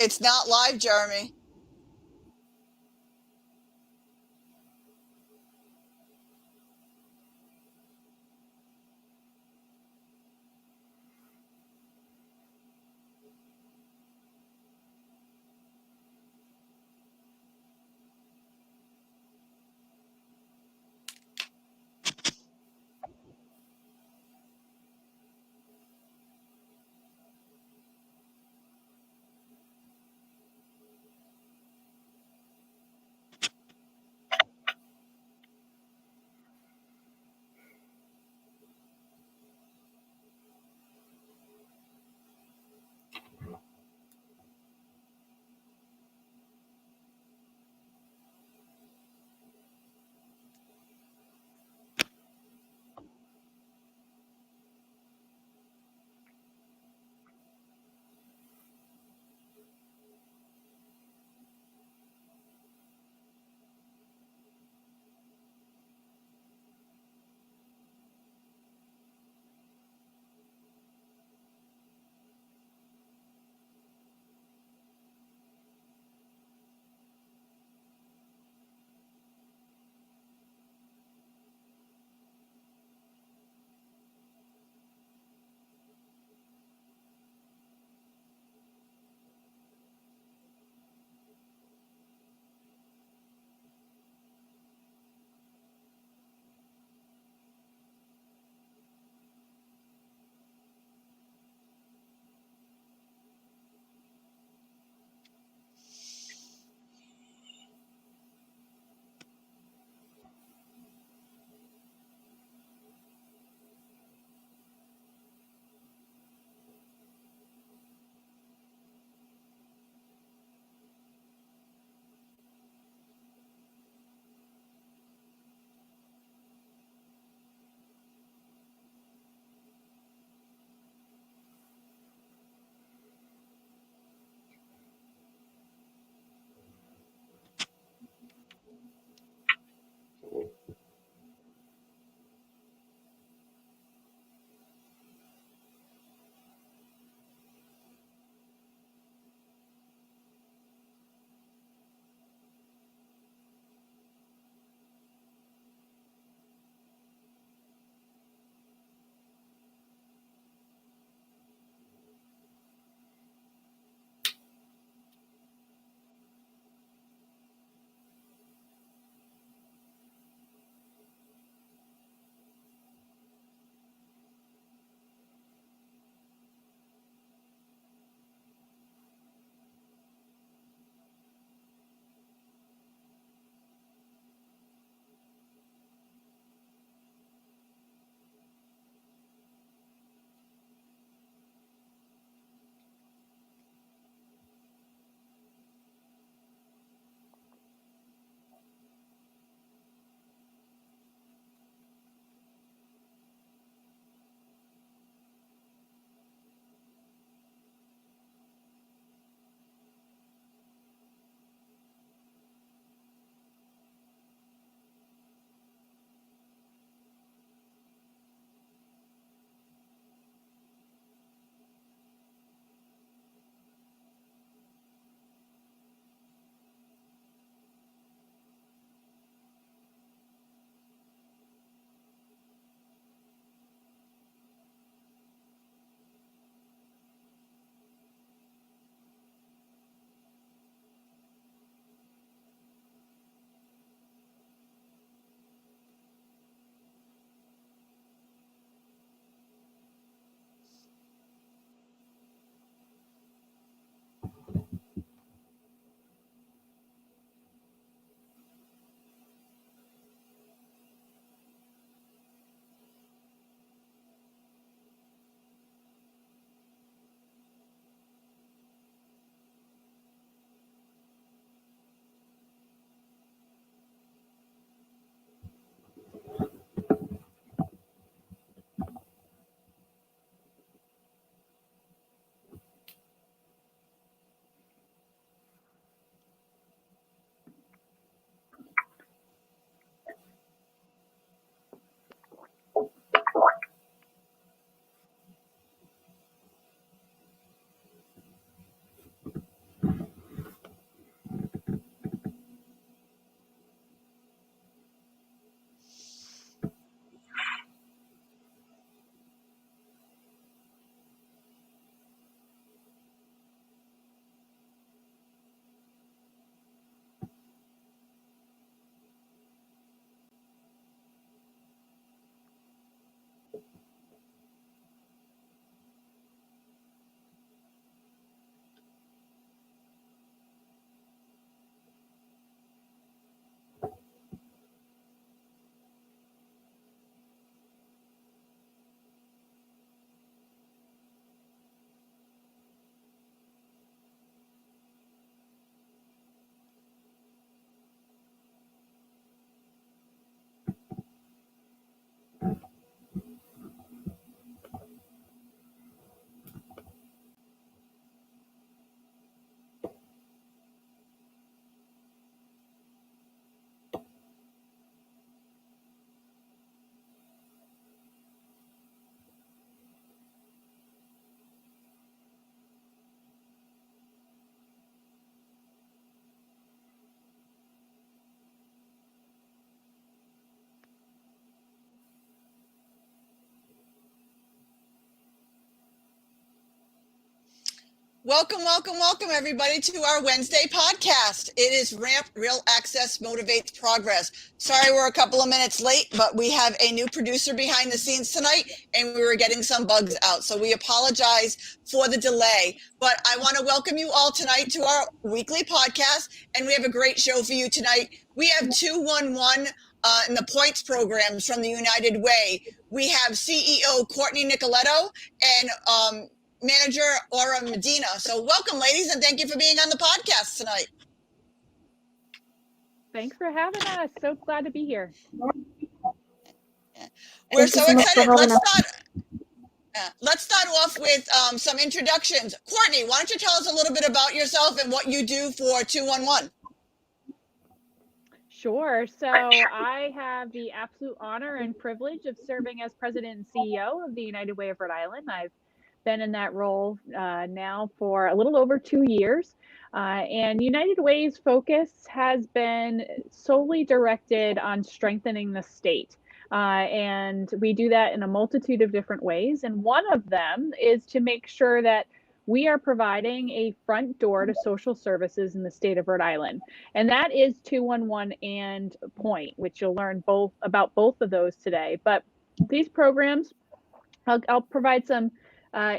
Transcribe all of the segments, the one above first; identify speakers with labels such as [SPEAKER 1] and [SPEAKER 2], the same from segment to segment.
[SPEAKER 1] It's not live, Jeremy. Welcome, welcome, welcome, everybody, to our Wednesday podcast. It is RAMP, Real Access Motivates Progress. Sorry we're a couple of minutes late, but we have a new producer behind the scenes tonight, and we were getting some bugs out. So we apologize for the delay. But I want to welcome you all tonight to our weekly podcast, and we have a great show for you tonight. We have 211 in the points programs from the United Way. We have CEO Cortney Nicolato and Manager Aura Medina. So welcome, ladies, and thank you for being on the podcast tonight.
[SPEAKER 2] Thanks for having us. So glad to be here.
[SPEAKER 1] We're so excited. Let's start off with some introductions. Cortney, why don't you tell us a little bit about yourself and what you do for 211?
[SPEAKER 2] Sure. So I have the absolute honor and privilege of serving as president and CEO of the United Way of Rhode Island. I've been in that role now for a little over 2 years. And United Way's focus has been solely directed on strengthening the state. And we do that in a multitude of different ways. And one of them is to make sure that we are providing a front door to social services in the state of Rhode Island. And that is 211 and Point, which you'll learn about both of those today. But these programs, I'll provide some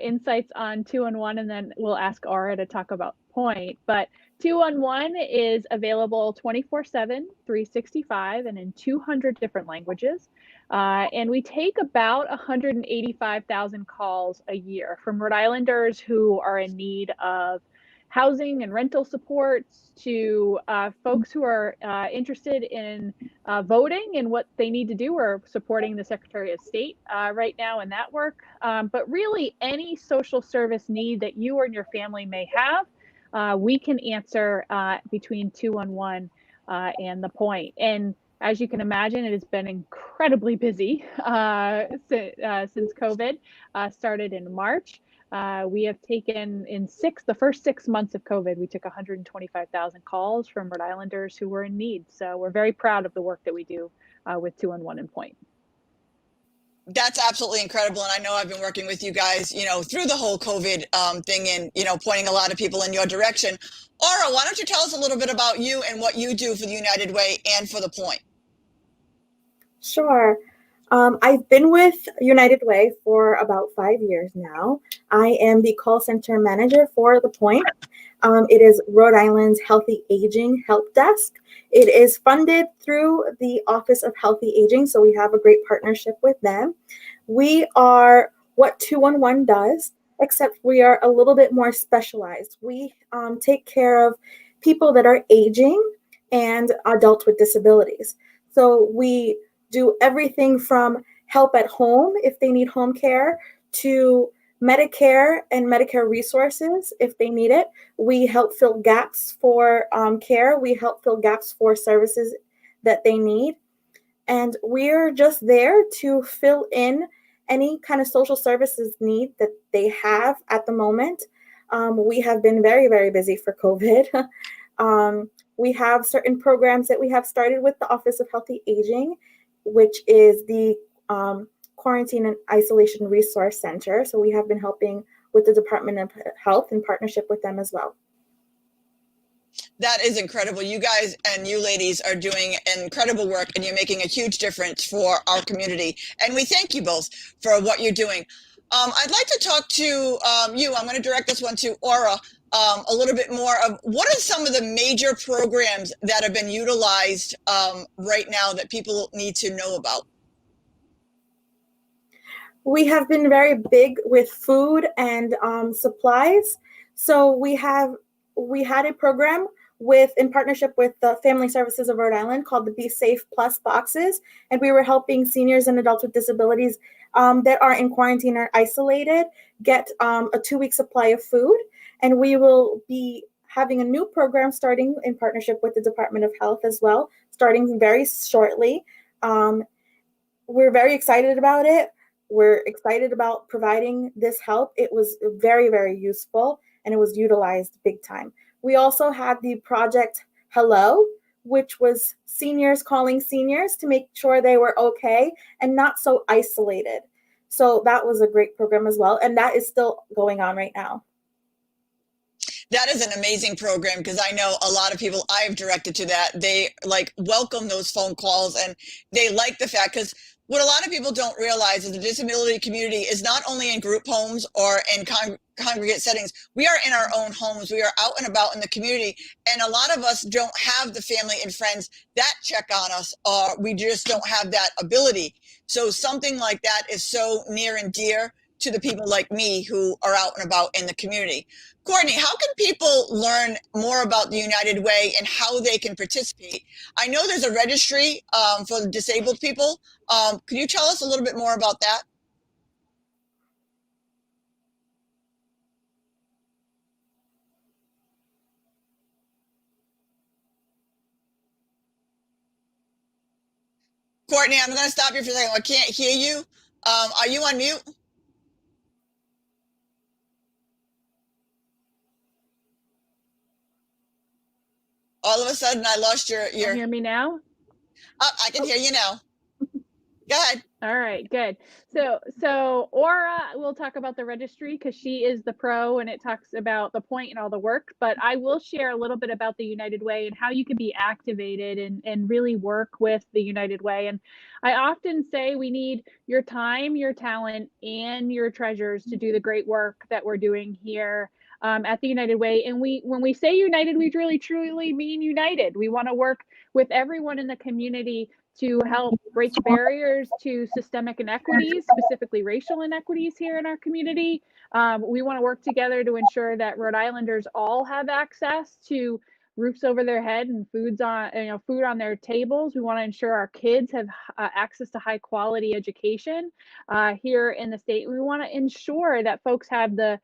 [SPEAKER 2] insights on 211, and then we'll ask Aura to talk about Point. But 211 is available 24/7, 365, and in 200 different languages. And we take about 185,000 calls a year from Rhode Islanders who are in need of housing and rental supports to folks who are interested in voting and what they need to do, or supporting the Secretary of State right now in that work. But really any social service need that you and your family may have, we can answer between 211 and the Point. And as you can imagine, it has been incredibly busy since COVID started in March. We have taken the first 6 months of COVID, we took 125,000 calls from Rhode Islanders who were in need. So we're very proud of the work that we do with 211 and Point.
[SPEAKER 1] That's absolutely incredible. And I know I've been working with you guys, through the whole COVID thing and, pointing a lot of people in your direction. Aura, why don't you tell us a little bit about you and what you do for the United Way and for the Point?
[SPEAKER 3] Sure. I've been with United Way for about 5 years now. I am the call center manager for the Point. It is Rhode Island's Healthy Aging Help Desk. It is funded through the Office of Healthy Aging, so we have a great partnership with them. We are what 211 does, except we are a little bit more specialized. We take care of people that are aging and adults with disabilities. So we do everything from help at home if they need home care to Medicare and Medicare resources if they need it. We help fill gaps for care. We help fill gaps for services that they need. And we're just there to fill in any kind of social services need that they have at the moment. We have been very, very busy for COVID. We have certain programs that we have started with the Office of Healthy Aging, which is the Quarantine and Isolation Resource Center. So we have been helping with the Department of Health in partnership with them as well.
[SPEAKER 1] That is incredible. You guys and you ladies are doing incredible work, and you're making a huge difference for our community. And we thank you both for what you're doing. I'd like to talk to you. I'm going to direct this one to Aura. A little bit more of what are some of the major programs that have been utilized right now that people need to know about?
[SPEAKER 3] We have been very big with food and supplies. So we had a program in partnership with the Family Services of Rhode Island called the Be Safe Plus boxes. And we were helping seniors and adults with disabilities that are in quarantine or isolated get a 2-week supply of food. And we will be having a new program starting in partnership with the Department of Health as well, starting very shortly. We're very excited about it. We're excited about providing this help. It was very, very useful, and it was utilized big time. We also had the project Hello, which was seniors calling seniors to make sure they were okay and not so isolated. So that was a great program as well, and that is still going on right now.
[SPEAKER 1] That is an amazing program because I know a lot of people I've directed to that. They like welcome those phone calls and they like the fact because what a lot of people don't realize is the disability community is not only in group homes or in congregate settings. We are in our own homes. We are out and about in the community. And a lot of us don't have the family and friends that check on us, or we just don't have that ability. So something like that is so near and dear to the people like me who are out and about in the community. Cortney, how can people learn more about the United Way and how they can participate? I know there's a registry for the disabled people. Can you tell us a little bit more about that? Cortney, I'm going to stop you for a second. I can't hear you. Are you on mute? All of a sudden, I lost your.
[SPEAKER 2] Can you hear me now?
[SPEAKER 1] I can hear you now. Go ahead.
[SPEAKER 2] All right, good. So Aura will talk about the registry because she is the pro and it talks about the point and all the work, but I will share a little bit about the United Way and how you can be activated and really work with the United Way. And I often say we need your time, your talent, and your treasures to do the great work that we're doing here at the United Way. And when we say united, we really truly mean united. We want to work with everyone in the community to help break barriers to systemic inequities, specifically racial inequities here in our community. We want to work together to ensure that Rhode Islanders all have access to roofs over their head and food on their tables. We want to ensure our kids have access to high quality education here in the state. We want to ensure that folks have the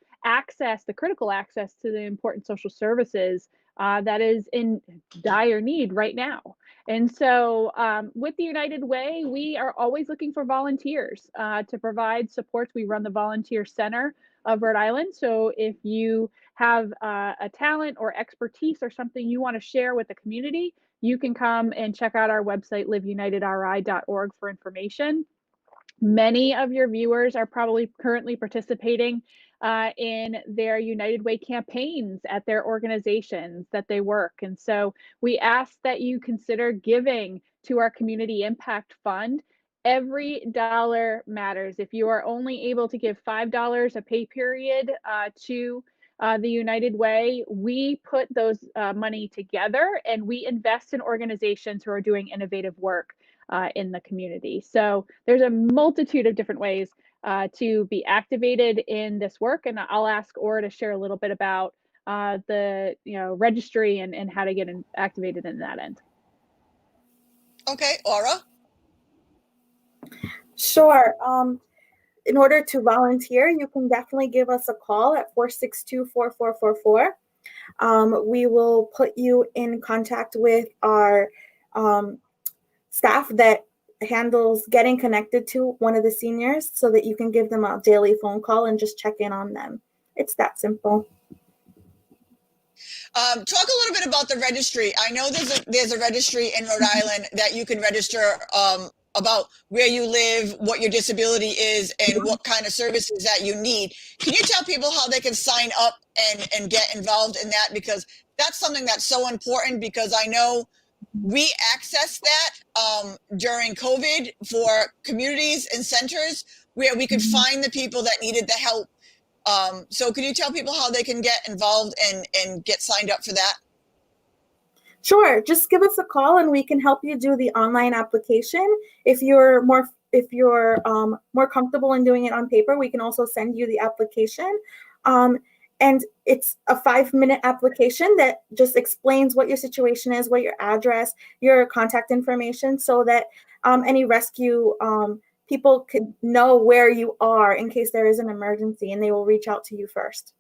[SPEAKER 2] critical access to the important social services that is in dire need right now. And so with the United Way, we are always looking for volunteers to provide supports. We run the Volunteer Center of Rhode Island. So if you have a talent or expertise or something you want to share with the community, you can come and check out our website, liveunitedri.org, for information. Many of your viewers are probably currently participating in their United Way campaigns at their organizations that they work. And so we ask that you consider giving to our Community Impact Fund. Every dollar matters. If you are only able to give $5 a pay period to the United Way, we put those money together and we invest in organizations who are doing innovative work in the community. So there's a multitude of different ways to be activated in this work, and I'll ask Aura to share a little bit about the registry and how to get activated in that end.
[SPEAKER 1] Okay, Aura.
[SPEAKER 3] Sure. In order to volunteer, you can definitely give us a call at 462-4444. We will put you in contact with our staff that handles getting connected to one of the seniors so that you can give them a daily phone call and just check in on them. It's that simple.
[SPEAKER 1] Talk a little bit about the registry. I know there's a registry in Rhode Island that you can register about where you live, what your disability is, and what kind of services that you need. Can you tell people how they can sign up and get involved in that? Because that's something that's so important, because I know we accessed that during COVID for communities and centers where we could find the people that needed the help. So can you tell people how they can get involved and get signed up for that?
[SPEAKER 3] Sure. Just give us a call and we can help you do the online application. If you're more comfortable in doing it on paper, we can also send you the application. And it's a 5-minute application that just explains what your situation is, what your address, your contact information, so that any rescue people could know where you are in case there is an emergency, and they will reach out to you first.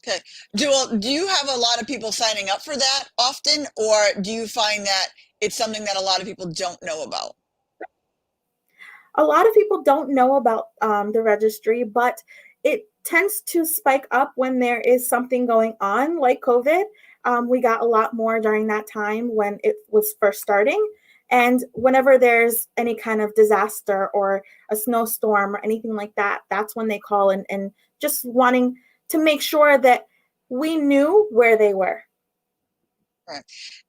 [SPEAKER 1] Okay. Do you have a lot of people signing up for that often, or do you find that it's something that a lot of people don't know about?
[SPEAKER 3] A lot of people don't know about the registry, but it tends to spike up when there is something going on, like COVID. We got a lot more during that time when it was first starting. And whenever there's any kind of disaster or a snowstorm or anything like that, that's when they call and just wanting to make sure that we knew where they were.
[SPEAKER 1] Right.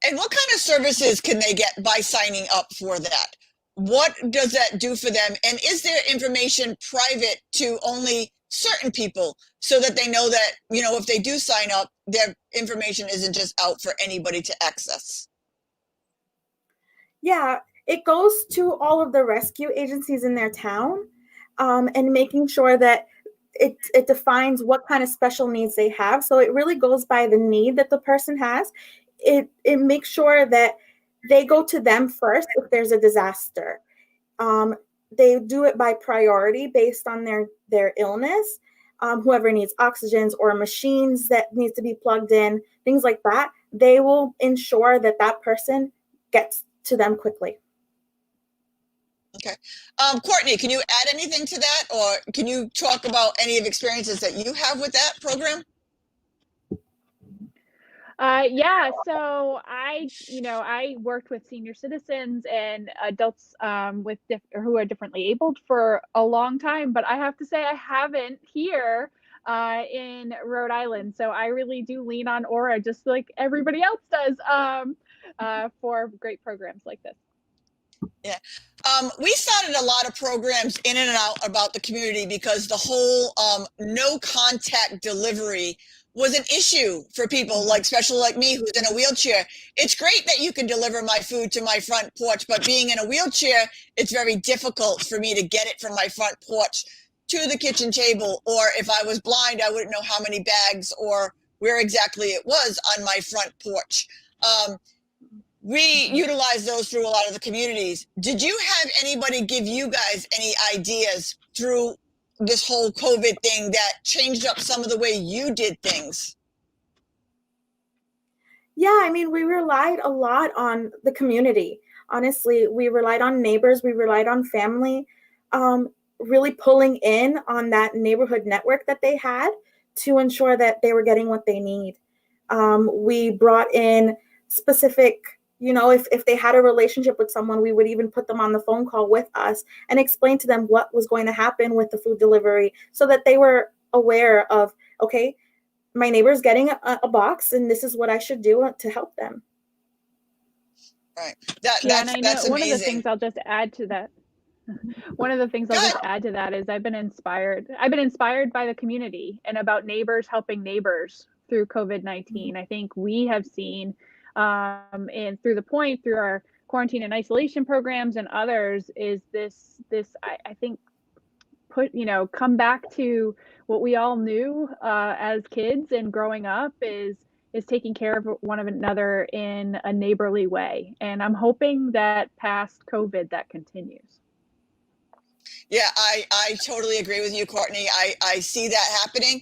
[SPEAKER 1] And what kind of services can they get by signing up for that? What does that do for them? And is their information private to only certain people so that they know that, you know, if they do sign up, their information isn't just out for anybody to access?
[SPEAKER 3] Yeah, it goes to all of the rescue agencies in their town, and making sure that it defines what kind of special needs they have. So it really goes by the need that the person has. It makes sure that they go to them first if there's a disaster. They do it by priority based on their illness. Whoever needs oxygens or machines that needs to be plugged in, things like that, they will ensure that that person gets to them quickly.
[SPEAKER 1] Okay. Courtney, can you add anything to that, or can you talk about any of experiences that you have with that program?
[SPEAKER 2] Yeah, so I worked with senior citizens and adults who are differently abled for a long time, but I have to say I haven't here in Rhode Island. So I really do lean on Aura, just like everybody else does, for great programs like this.
[SPEAKER 1] Yeah. We started a lot of programs in and out about the community because the whole no contact delivery was an issue for people like, especially like me, who's in a wheelchair. It's great that you can deliver my food to my front porch, but being in a wheelchair, it's very difficult for me to get it from my front porch to the kitchen table. Or if I was blind, I wouldn't know how many bags or where exactly it was on my front porch. We utilize those through a lot of the communities. Did you have anybody give you guys any ideas through this whole COVID thing that changed up some of the way you did things?
[SPEAKER 3] Yeah, I mean, we relied a lot on the community. Honestly, we relied on neighbors, we relied on family, really pulling in on that neighborhood network that they had to ensure that they were getting what they need. We brought in specific, if they had a relationship with someone, we would even put them on the phone call with us and explain to them what was going to happen with the food delivery so that they were aware of, okay, my neighbor's getting a box and this is what I should do to help them.
[SPEAKER 1] Right.
[SPEAKER 2] And I know
[SPEAKER 1] that's
[SPEAKER 2] one
[SPEAKER 1] amazing.
[SPEAKER 2] of the things I'll just add to that. One of the things I'll just add to that is I've been inspired by the community and about neighbors helping neighbors through COVID-19. I think we have seen, and through our quarantine and isolation programs and others, is this I think come back to what we all knew as kids and growing up is taking care of one another in a neighborly way. And I'm hoping that past COVID that continues.
[SPEAKER 1] Yeah, I totally agree with you, Courtney. I see that happening.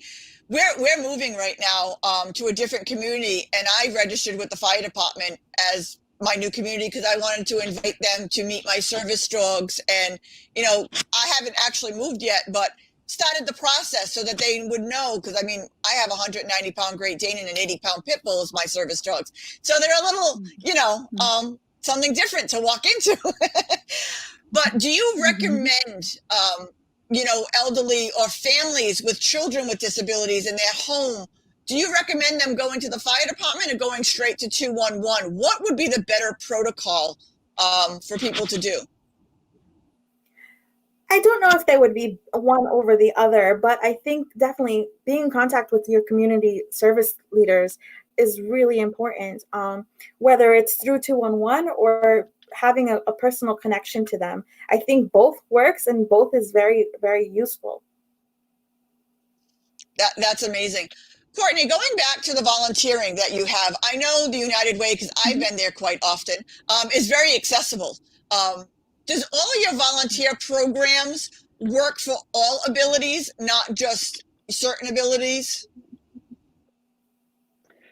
[SPEAKER 1] We're moving right now to a different community, and I registered with the fire department as my new community because I wanted to invite them to meet my service dogs. And, I haven't actually moved yet, but started the process so that they would know, because I mean, I have a 190-pound Great Dane and an 80-pound pit bull as my service dogs. So they're a little, something different to walk into. But do you recommend, elderly or families with children with disabilities in their home, do you recommend them going to the fire department or going straight to 211? What would be the better protocol for people to do?
[SPEAKER 3] I don't know if they would be one over the other, but I think definitely being in contact with your community service leaders is really important, whether it's through 211 or having a personal connection to them. I think both works and both is very, very useful.
[SPEAKER 1] That's amazing. Courtney, going back to the volunteering that you have, I know the United Way, because I've been there quite often, is very accessible. Does all your volunteer programs work for all abilities, not just certain abilities?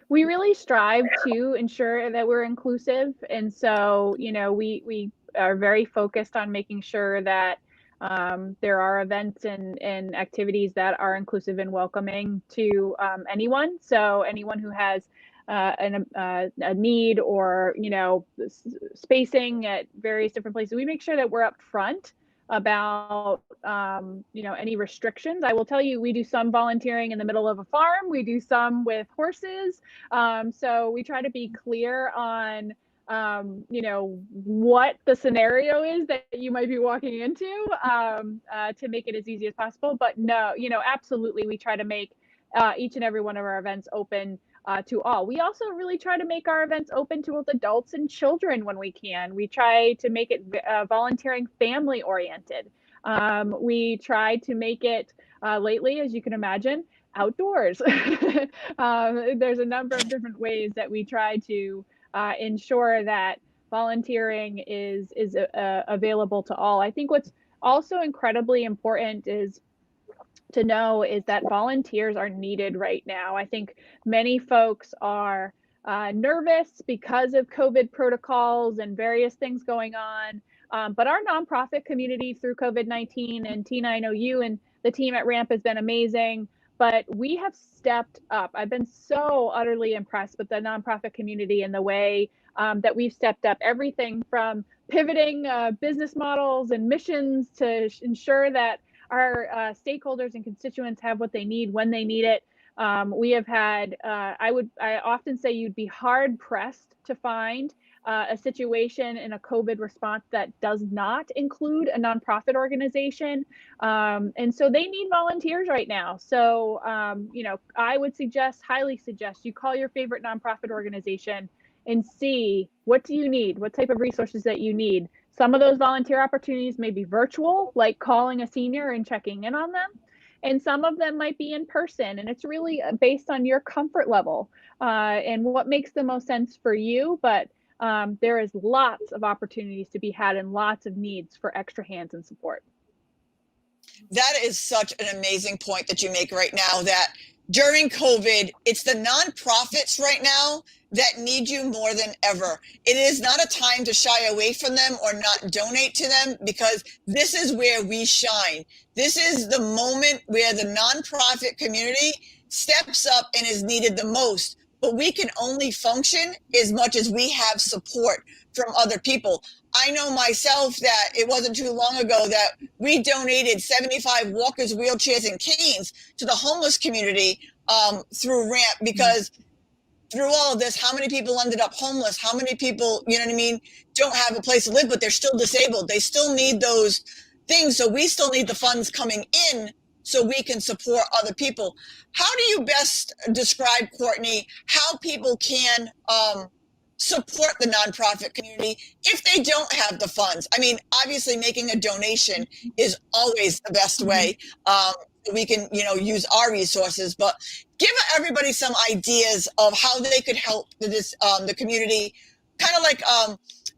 [SPEAKER 2] We really strive to ensure that we're inclusive. And so, we are very focused on making sure that there are events and activities that are inclusive and welcoming to anyone. So anyone who has a need or, spacing at various different places, we make sure that we're up front about any restrictions. I will tell you, we do some volunteering in the middle of a farm. We do some with horses. So we try to be clear on what the scenario is that you might be walking into, to make it as easy as possible. But no, absolutely, we try to make each and every one of our events open to all. We also really try to make our events open to both adults and children when we can. We try to make it volunteering family oriented. We try to make it lately, as you can imagine, outdoors. There's a number of different ways that we try to ensure that volunteering is available to all. I think what's also incredibly important is to know is that volunteers are needed right now. I think many folks are nervous because of COVID protocols and various things going on. But our nonprofit community through COVID-19, and Tina, I know you and the team at RAMP has been amazing, but we have stepped up. I've been so utterly impressed with the nonprofit community and the way that we've stepped up, everything from pivoting business models and missions to ensure that our stakeholders and constituents have what they need when they need it. We have had, I often say you'd be hard pressed to find a situation in a COVID response that does not include a nonprofit organization. And so they need volunteers right now. So, I would highly suggest you call your favorite nonprofit organization and see, what do you need? What type of resources that you need? Some of those volunteer opportunities may be virtual, like calling a senior and checking in on them. And some of them might be in person. And it's really based on your comfort level and what makes the most sense for you. But there is lots of opportunities to be had and lots of needs for extra hands and support.
[SPEAKER 1] That is such an amazing point that you make right now, that during COVID, it's the nonprofits right now that need you more than ever. It is not a time to shy away from them or not donate to them, because this is where we shine. This is the moment where the nonprofit community steps up and is needed the most. But we can only function as much as we have support from other people. I know myself that it wasn't too long ago that we donated 75 walkers, wheelchairs, and canes to the homeless community through RAMP, because through all of this, how many people ended up homeless? How many people, don't have a place to live, but they're still disabled? They still need those things. So we still need the funds coming in so we can support other people. How do you best describe, Cortney, how people can support the nonprofit community if they don't have the funds? I mean, obviously making a donation is always the best way. We can, use our resources, but give everybody some ideas of how they could help the community, kind of like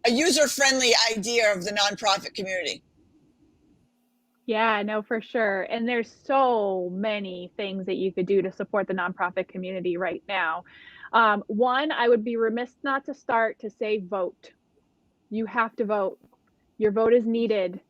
[SPEAKER 1] a user-friendly idea of the nonprofit community.
[SPEAKER 2] Yeah, no, for sure. And there's so many things that you could do to support the nonprofit community right now. One, I would be remiss not to start to say vote. You have to vote. Your vote is needed.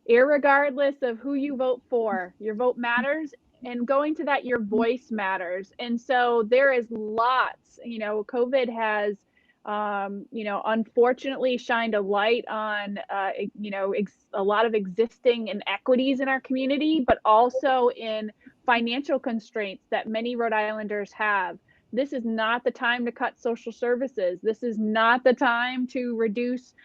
[SPEAKER 2] Irregardless of who you vote for, your vote matters. And going to that, your voice matters. And so there is lots, COVID has, unfortunately shined a light on, a lot of existing inequities in our community, but also in financial constraints that many Rhode Islanders have. This is not the time to cut social services. This is not the time to reduce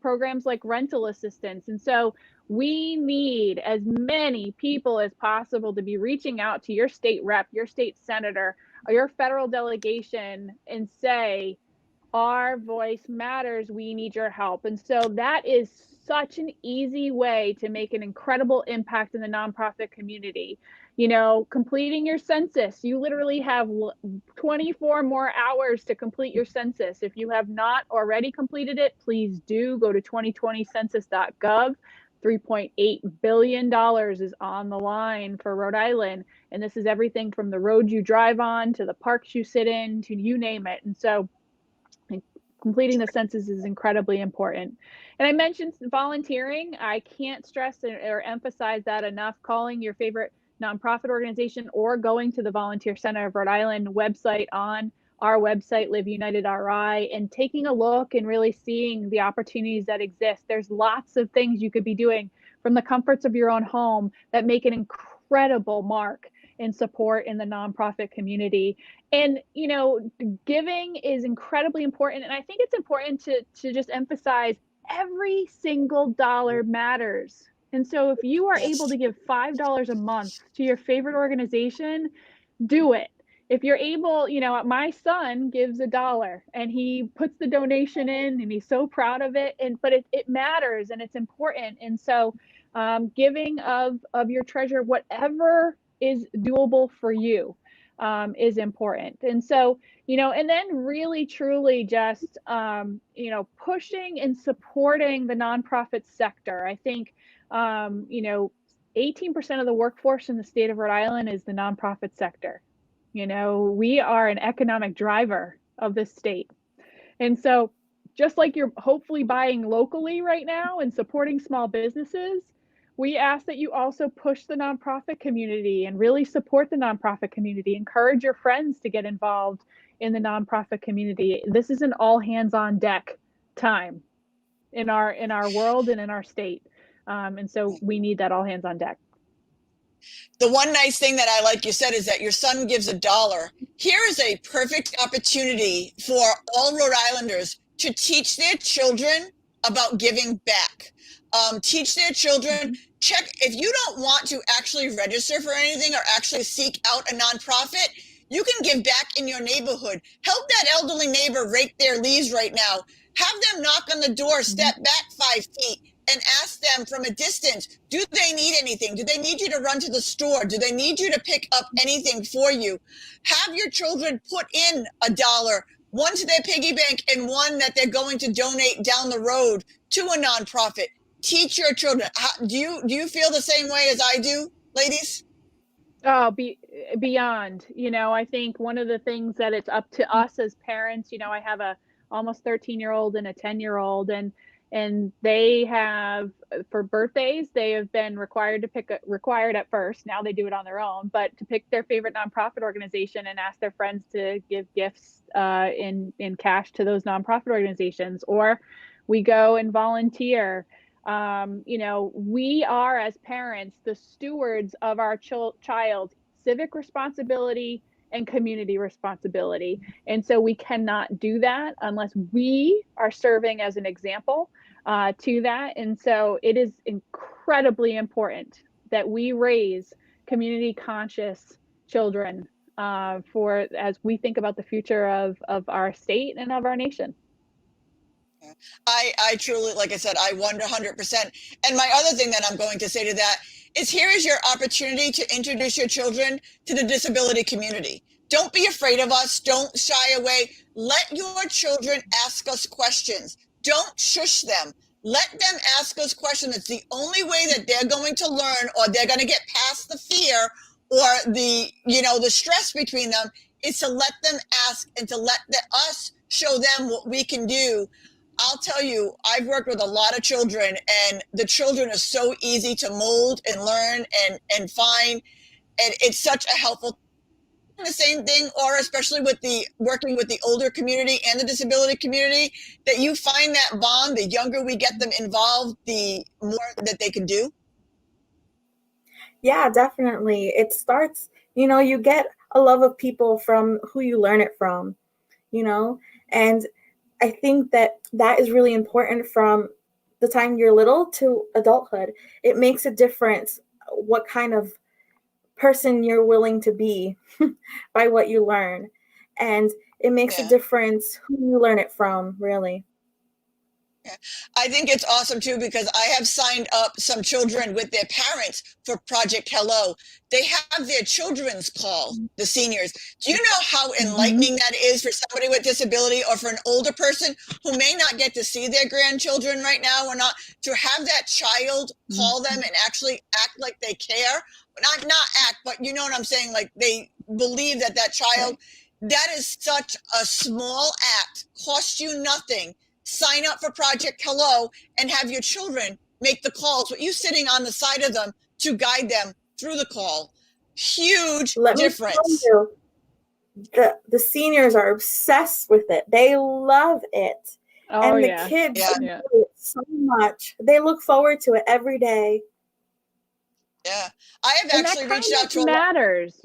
[SPEAKER 2] programs like rental assistance. And so we need as many people as possible to be reaching out to your state rep, your state senator, or your federal delegation and say, our voice matters. We need your help. And so that is such an easy way to make an incredible impact in the nonprofit community. Completing your census, you literally have 24 more hours to complete your census. If you have not already completed it, please do go to 2020census.gov. $3.8 billion is on the line for Rhode Island. And this is everything from the roads you drive on to the parks you sit in to you name it. And so completing the census is incredibly important. And I mentioned volunteering. I can't stress or emphasize that enough. Calling your favorite nonprofit organization or going to the Volunteer Center of Rhode Island website on our website, Live United RI, and taking a look and really seeing the opportunities that exist. There's lots of things you could be doing from the comforts of your own home that make an incredible mark in support in the nonprofit community. And, you know, giving is incredibly important. And I think it's important to just emphasize every single dollar matters. And so if you are able to give $5 a month to your favorite organization, do it. If you're able, you know, my son gives $1 and he puts the donation in and he's so proud of it. But it matters and it's important. And so giving of your treasure, whatever is doable for you, is important. And so, you know, and then really truly just, you know, pushing and supporting the nonprofit sector. I think, you know, 18% of the workforce in the state of Rhode Island is the nonprofit sector. You know, we are an economic driver of this state. And so just like you're hopefully buying locally right now and supporting small businesses, we ask that you also push the nonprofit community and really support the nonprofit community. Encourage your friends to get involved in the nonprofit community. This is an all hands on deck time in our world and in our state. And so we need that all hands on deck.
[SPEAKER 1] The one nice thing that I like you said is that your son gives $1. Here is a perfect opportunity for all Rhode Islanders to teach their children about giving back. Teach their children, check if you don't want to actually register for anything or actually seek out a nonprofit, you can give back in your neighborhood. Help that elderly neighbor rake their leaves right now. Have them knock on the door, step back 5 feet, and ask them from a distance, do they need anything? Do they need you to run to the store? Do they need you to pick up anything for you? Have your children put in $1, one to their piggy bank and one that they're going to donate down the road to a nonprofit. Teach your children. Do you feel the same way as I do, ladies?
[SPEAKER 2] Oh, beyond, you know, I think one of the things that it's up to us as parents, you know, I have a almost 13-year-old and a 10-year-old, and they have, for birthdays, they have been required at first. Now they do it on their own, but to pick their favorite nonprofit organization and ask their friends to give gifts in cash to those nonprofit organizations, or we go and volunteer. You know, we are as parents the stewards of our child's civic responsibility and community responsibility. And so we cannot do that unless we are serving as an example to that. And so it is incredibly important that we raise community conscious children as we think about the future of our state and of our nation.
[SPEAKER 1] I truly, like I said, I 100%. And my other thing that I'm going to say to that is here is your opportunity to introduce your children to the disability community. Don't be afraid of us. Don't shy away. Let your children ask us questions. Don't shush them. Let them ask us questions. It's the only way that they're going to learn, or they're going to get past the fear or the stress between them, is to let them ask and to let us show them what we can do. I'll tell you, I've worked with a lot of children, and the children are so easy to mold and learn and find, and it's such a helpful thing. The same thing, or especially with the working with the older community and the disability community, that you find that bond. The younger we get them involved, the more that they can do.
[SPEAKER 3] Yeah, definitely. It starts, you get a love of people from who you learn it from, and I think that is really important from the time you're little to adulthood. It makes a difference what kind of person you're willing to be by what you learn. And it makes a difference who you learn it from, really.
[SPEAKER 1] Yeah. I think it's awesome too, because I have signed up some children with their parents for Project Hello. They have their children's call, the seniors. Do you know how enlightening that is for somebody with disability, or for an older person who may not get to see their grandchildren right now, or not, to have that child call them and actually act like they care? Not act, but you know what I'm saying? Like they believe that child, that is such a small act, costs you nothing. Sign up for Project Hello and have your children make the calls with you sitting on the side of them to guide them through the call. Huge difference.
[SPEAKER 3] the seniors are obsessed with it. They love it.
[SPEAKER 2] Oh,
[SPEAKER 3] And the
[SPEAKER 2] yeah.
[SPEAKER 3] kids
[SPEAKER 2] Yeah.
[SPEAKER 3] enjoy it so much. They look forward to it every day.
[SPEAKER 1] Yeah. I have
[SPEAKER 2] And that
[SPEAKER 1] actually reached out
[SPEAKER 2] kindness
[SPEAKER 1] to a lot.
[SPEAKER 2] matters,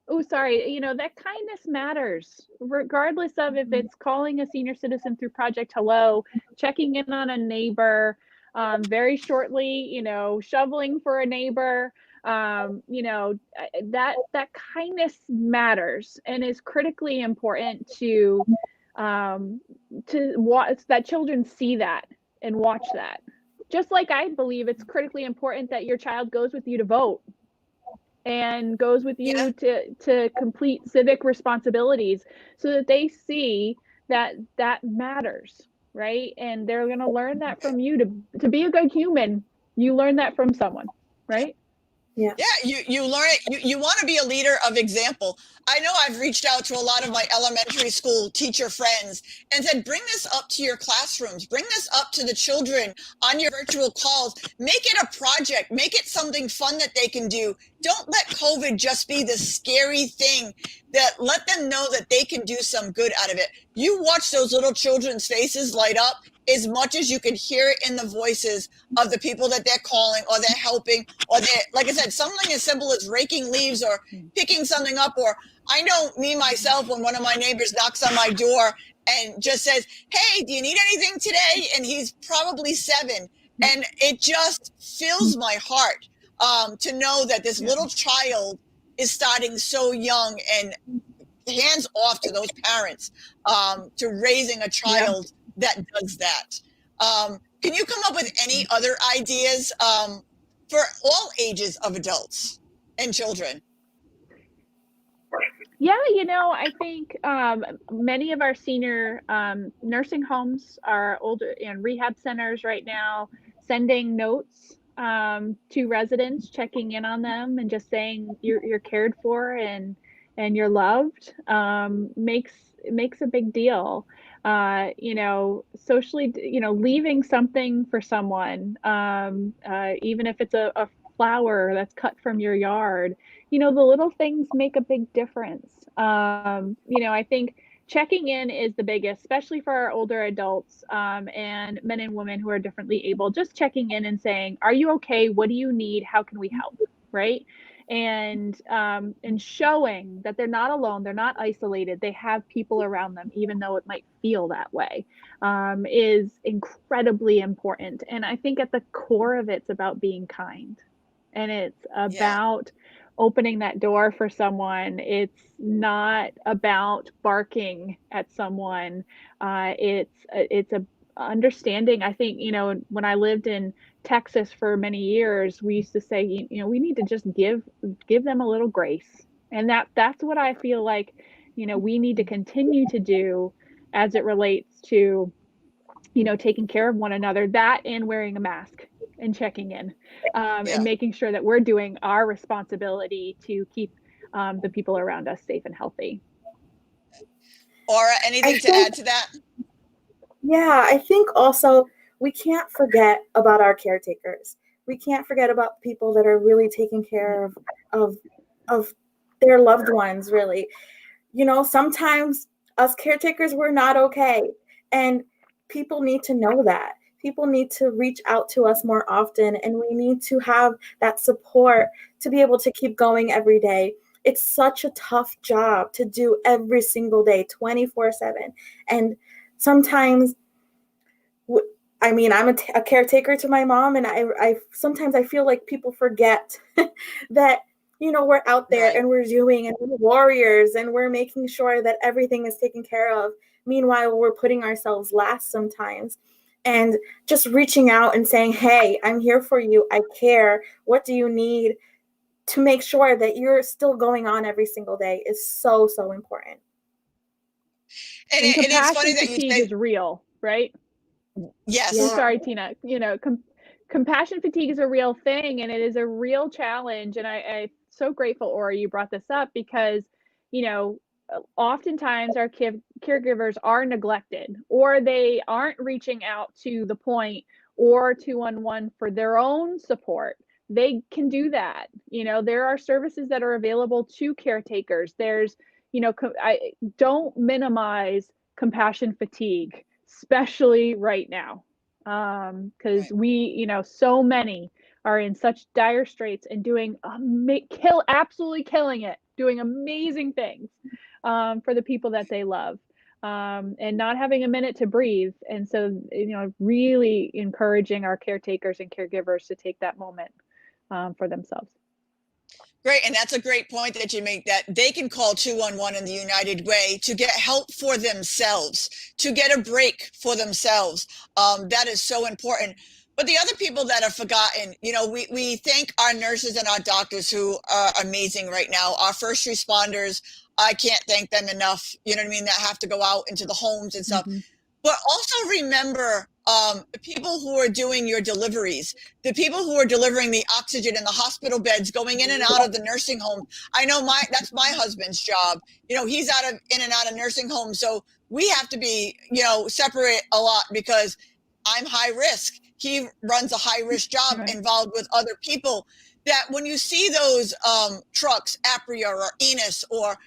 [SPEAKER 2] Oh, sorry. That kindness matters, regardless of if it's calling a senior citizen through Project Hello, checking in on a neighbor, very shortly, shoveling for a neighbor. That kindness matters and is critically important to watch, that children see that and watch that. Just like I believe it's critically important that your child goes with you to vote and goes with you to complete civic responsibilities, so that they see that matters, right? And they're going to learn that from you. To be a good human, you learn that from someone, right?
[SPEAKER 3] Yeah.
[SPEAKER 1] Yeah, you learn it. You want to be a leader of example. I know I've reached out to a lot of my elementary school teacher friends and said, bring this up to your classrooms, bring this up to the children on your virtual calls, make it a project, make it something fun that they can do. Don't let COVID just be the scary thing. That let them know that they can do some good out of it. You watch those little children's faces light up as much as you can hear it in the voices of the people that they're calling or they're helping, or they're, like I said, something as simple as raking leaves or picking something up. Or I know me myself, when one of my neighbors knocks on my door and just says, hey, do you need anything today? And he's probably 7. And it just fills my heart to know that this little child is starting so young, and hands off to those parents to raising a child that does that. Can you come up with any other ideas for all ages of adults and children?
[SPEAKER 2] Yeah, I think many of our senior nursing homes are older and rehab centers right now sending notes to residents, checking in on them and just saying you're cared for and you're loved, makes a big deal. Socially, leaving something for someone, even if it's a flower that's cut from your yard, the little things make a big difference. I think checking in is the biggest, especially for our older adults and men and women who are differently able. Just checking in and saying, are you okay? What do you need? How can we help? Right? And showing that they're not alone, they're not isolated, they have people around them, even though it might feel that way, is incredibly important. And I think at the core of it's about being kind, and it's about opening that door for someone. It's not about barking at someone. It's a understanding. I think, when I lived in Texas for many years, we used to say, we need to just give them a little grace. And that's what I feel like, we need to continue to do as it relates to, taking care of one another, that and wearing a mask and checking in, and making sure that we're doing our responsibility to keep the people around us safe and healthy.
[SPEAKER 1] Aura, anything to add to that?
[SPEAKER 3] Yeah, I think also we can't forget about our caretakers. We can't forget about people that are really taking care of their loved ones, really. Sometimes us caretakers, we're not okay. And people need to know that. People need to reach out to us more often, and we need to have that support to be able to keep going every day. It's such a tough job to do every single day, 24/7. And sometimes, I'm a caretaker to my mom, and I sometimes I feel like people forget that, we're out there and we're doing, and we're warriors, and we're making sure that everything is taken care of. Meanwhile, we're putting ourselves last sometimes. And just reaching out and saying, hey, I'm here for you. I care. What do you need? To make sure that you're still going on every single day is so, so important.
[SPEAKER 1] And it's funny that you
[SPEAKER 2] fatigue
[SPEAKER 1] say
[SPEAKER 2] is real, right?
[SPEAKER 1] yes.
[SPEAKER 3] Yeah.
[SPEAKER 2] Sorry, Tina. Compassion fatigue is a real thing, and it is a real challenge. And I'm so grateful, Aura, you brought this up, because, oftentimes our caregivers are neglected, or they aren't reaching out to the point or 211 for their own support, they can do that. There are services that are available to caretakers. There's, I don't minimize compassion fatigue, especially right now. Because we, so many are in such dire straits and doing absolutely killing it, doing amazing things for the people that they love, and not having a minute to breathe. And so, really encouraging our caretakers and caregivers to take that moment for themselves.
[SPEAKER 1] Great. And that's a great point that you make, that they can call 211 in the United Way to get help for themselves, to get a break for themselves. That is so important. But the other people that are forgotten, we thank our nurses and our doctors who are amazing right now. Our first responders, I can't thank them enough, that have to go out into the homes and stuff. Mm-hmm. But also remember the people who are doing your deliveries, the people who are delivering the oxygen in the hospital beds, going in and out of the nursing home. I know that's my husband's job. He's in and out of nursing homes. So we have to be, separate a lot because I'm high risk. He runs a high risk job involved with other people. That when you see those trucks, Apria or Enos, or,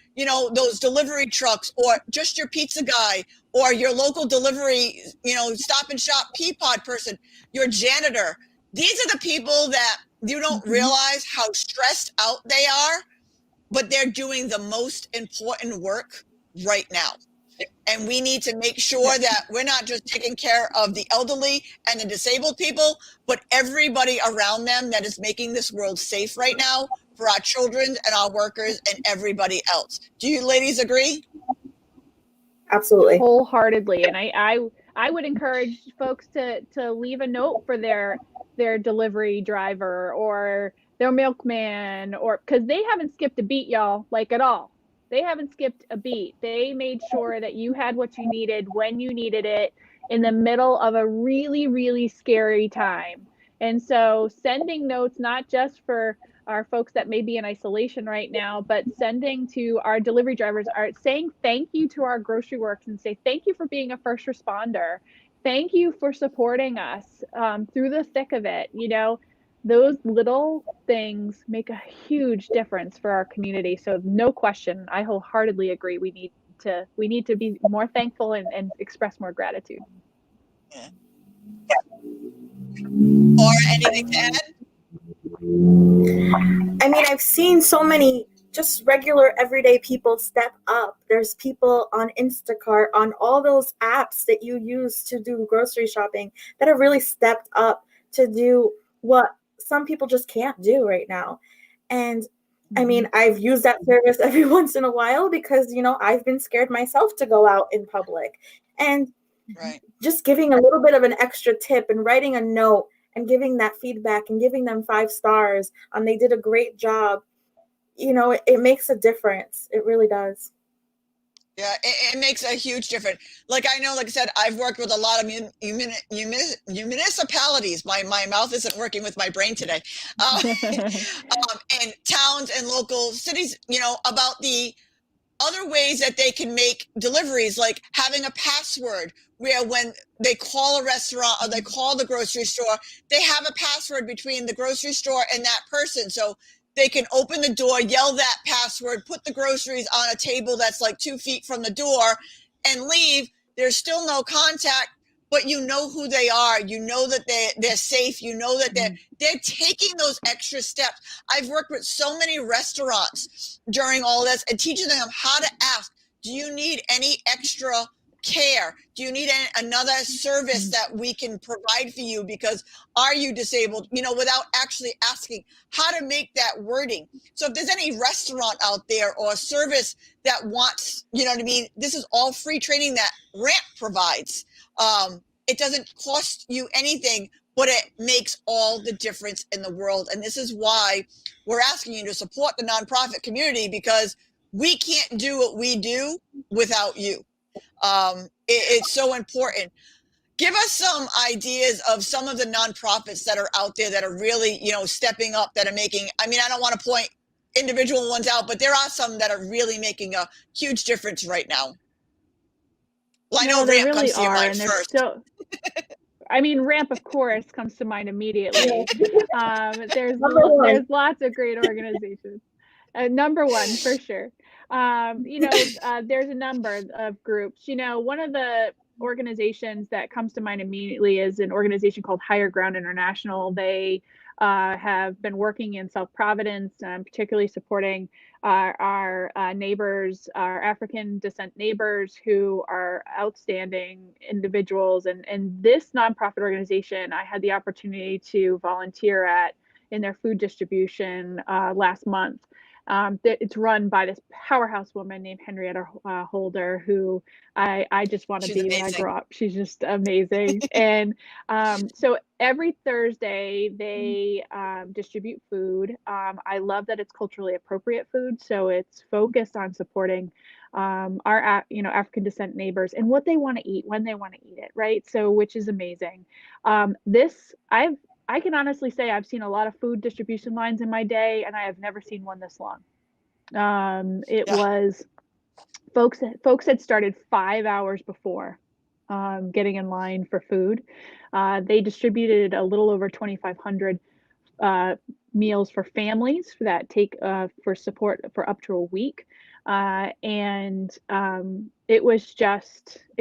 [SPEAKER 1] those delivery trucks, or just your pizza guy, or your local delivery, stop and shop Peapod person, your janitor, these are the people that you don't realize how stressed out they are, but they're doing the most important work right now. And we need to make sure that we're not just taking care of the elderly and the disabled people, but everybody around them that is making this world safe right now for our children and our workers and everybody else. Do you ladies agree?
[SPEAKER 3] Absolutely.
[SPEAKER 2] Wholeheartedly. And I would encourage folks to leave a note for their delivery driver or their milkman, or because they haven't skipped a beat, y'all, like at all. They haven't skipped a beat. They made sure that you had what you needed when you needed it in the middle of a really, really scary time. And so sending notes, not just for our folks that may be in isolation right now, but sending to our delivery drivers, are saying thank you to our grocery works and say, thank you for being a first responder. Thank you for supporting us through the thick of it. Those little things make a huge difference for our community. So no question, I wholeheartedly agree. We need to be more thankful and express more gratitude.
[SPEAKER 1] Yeah. Or anything to add?
[SPEAKER 3] I mean, I've seen so many just regular everyday people step up. There's people on Instacart, on all those apps that you use to do grocery shopping, that have really stepped up to do what some people just can't do right now. And I mean, I've used that service every once in a while because, I've been scared myself to go out in public. And just giving a little bit of an extra tip and writing a note and giving that feedback and giving them 5 stars on they did a great job, it makes a difference. It really does.
[SPEAKER 1] Yeah, it makes a huge difference. Like I said, I've worked with a lot of municipalities. My mouth isn't working with my brain today. And towns and local cities, about the other ways that they can make deliveries, like having a password where when they call a restaurant or they call the grocery store, they have a password between the grocery store and that person. So they can open the door, yell that password, put the groceries on a table that's like 2 feet from the door and leave. There's still no contact, but you know who they are. You know that they're safe. You know that they're taking those extra steps. I've worked with so many restaurants during all this and teaching them how to ask, do you need any extra care? Do you need another service that we can provide for you? Because are you disabled? Without actually asking how to make that wording. So if there's any restaurant out there or a service that wants, this is all free training that RAMP provides. It doesn't cost you anything, but it makes all the difference in the world. And this is why we're asking you to support the nonprofit community, because we can't do what we do without you. It's so important. Give us some ideas of some of the nonprofits that are out there that are really, stepping up, that are making, I don't want to point individual ones out, but there are some that are really making a huge difference right now. Well, I know
[SPEAKER 2] they
[SPEAKER 1] RAMP
[SPEAKER 2] really
[SPEAKER 1] comes to your
[SPEAKER 2] are,
[SPEAKER 1] mind
[SPEAKER 2] and they're
[SPEAKER 1] first.
[SPEAKER 2] so. I mean, RAMP, of course, comes to mind immediately. There's
[SPEAKER 3] Number one.
[SPEAKER 2] there's lots of great organizations. Number one, for sure. There's a number of groups. One of the organizations that comes to mind immediately is an organization called Higher Ground International. They have been working in South Providence, particularly supporting our neighbors, our African descent neighbors who are outstanding individuals. And this nonprofit organization, I had the opportunity to volunteer at in their food distribution last month. It's run by this powerhouse woman named Henrietta Holder, who I just want to be when I grow up. She's just amazing. And so every Thursday they distribute food. I love that it's culturally appropriate food, so it's focused on supporting our African descent neighbors and what they want to eat when they want to eat it, right? So, which is amazing. I can honestly say I've seen a lot of food distribution lines in my day, and I have never seen one this long. Was folks had started 5 hours before getting in line for food. They distributed a little over 2,500 meals for families that take for support for up to a week. It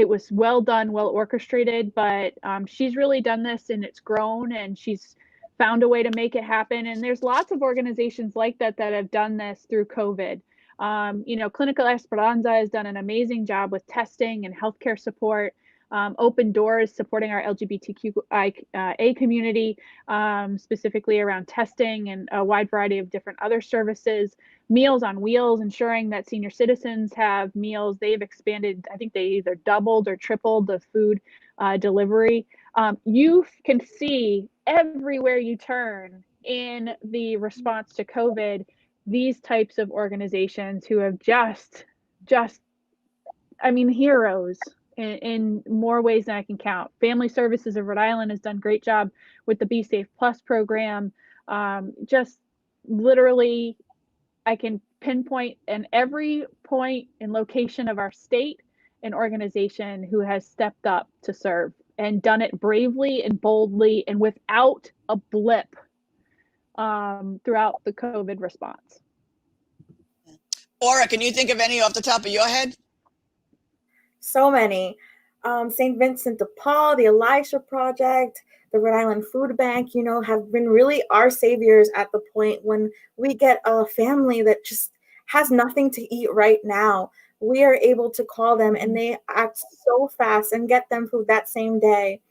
[SPEAKER 2] was well done, well orchestrated, but she's really done this and it's grown, and she's found a way to make it happen. And there's lots of organizations like that have done this through COVID. Clinical Esperanza has done an amazing job with testing and healthcare support. Open Doors supporting our LGBTQIA community, specifically around testing and a wide variety of different other services. Meals on Wheels, ensuring that senior citizens have meals. They've expanded, I think they either doubled or tripled the food delivery. You can see everywhere you turn in the response to COVID, these types of organizations who have just heroes in more ways than I can count. Family Services of Rhode Island has done a great job with the Be Safe Plus program. Just literally, I can pinpoint in every point and location of our state an organization who has stepped up to serve and done it bravely and boldly and without a blip throughout the COVID response.
[SPEAKER 1] Aura, can you think of any off the top of your head?
[SPEAKER 3] So many. St. Vincent de Paul, the Elisha Project, the Rhode Island Food Bank, have been really our saviors at the point when we get a family that just has nothing to eat right now. We are able to call them and they act so fast and get them food that same day.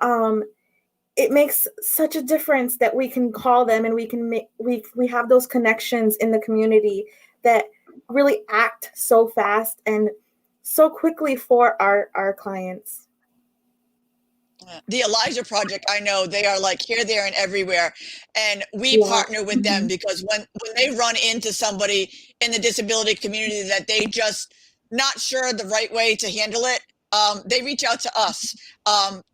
[SPEAKER 3] It makes such a difference that we can call them and we have those connections in the community that really act so fast and so quickly for our clients.
[SPEAKER 1] The Elijah Project, I know they are like here, there, and everywhere. And we partner with them because when they run into somebody in the disability community that they just not sure the right way to handle it, they reach out to us.